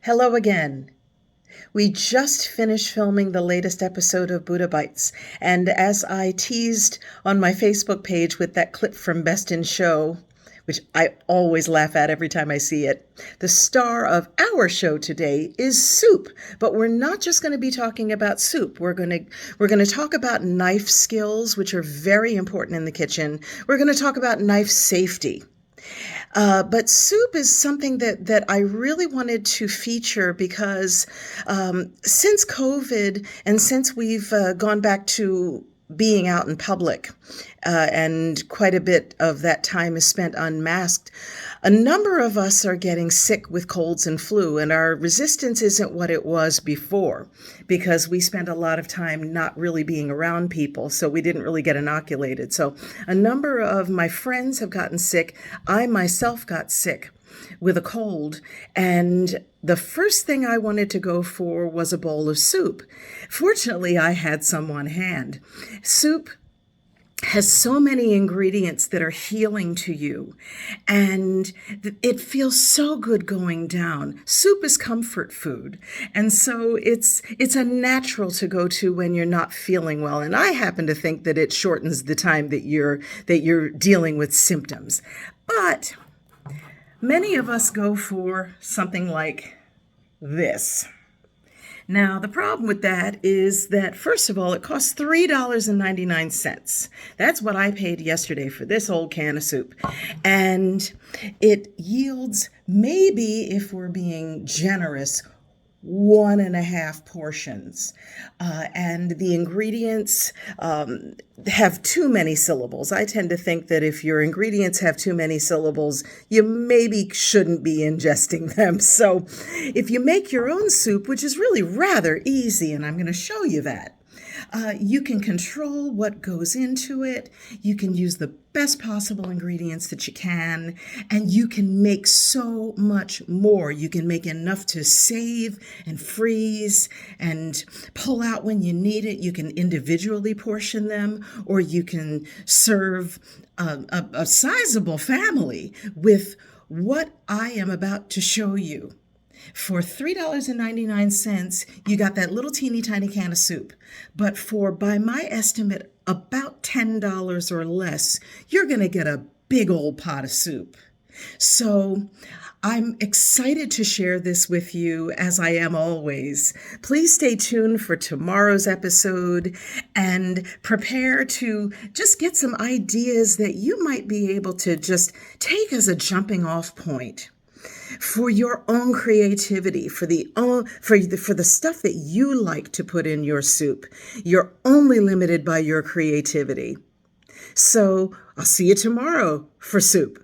Hello again. We just finished filming the latest episode of Buddha Bites, and as I teased on my Facebook page with that clip from Best in Show, which I always laugh at every time I see it, the star of our show today is soup. But we're not just going to be talking about soup. We're going to talk about knife skills, which are very important in the kitchen. We're going to talk about knife safety. But soup is something that I really wanted to feature because since COVID and since we've gone back to being out in public, and quite a bit of that time is spent unmasked, a number of us are getting sick with colds and flu, and our resistance isn't what it was before because we spent a lot of time not really being around people, so we didn't really get inoculated. So a number of my friends have gotten sick. I myself got sick with a cold, and the first thing I wanted to go for was a bowl of soup. Fortunately, I had some on hand. Soup has so many ingredients that are healing to you, and it feels so good going down. Soup is comfort food, and so it's a natural to go to when you're not feeling well. And I happen to think that it shortens the time that you're dealing with symptoms. But many of us go for something like this. Now, the problem with that is that, first of all, it costs $3.99. That's what I paid yesterday for this old can of soup. And it yields, maybe, if we're being generous, 1.5 portions. And the ingredients have too many syllables. I tend to think that if your ingredients have too many syllables, you maybe shouldn't be ingesting them. So if you make your own soup, which is really rather easy, and I'm going to show you that, you can control what goes into it. You can use the best possible ingredients that you can, and you can make so much more. You can make enough to save and freeze and pull out when you need it. You can individually portion them, or you can serve a sizable family with what I am about to show you. For $3.99, you got that little teeny tiny can of soup. But for, by my estimate, about $10 or less, you're going to get a big old pot of soup. So I'm excited to share this with you, as I am always. Please stay tuned for tomorrow's episode and prepare to just get some ideas that you might be able to just take as a jumping off point for your own creativity, for the stuff that you like to put in your soup. You're only limited by your creativity. So I'll see you tomorrow for soup.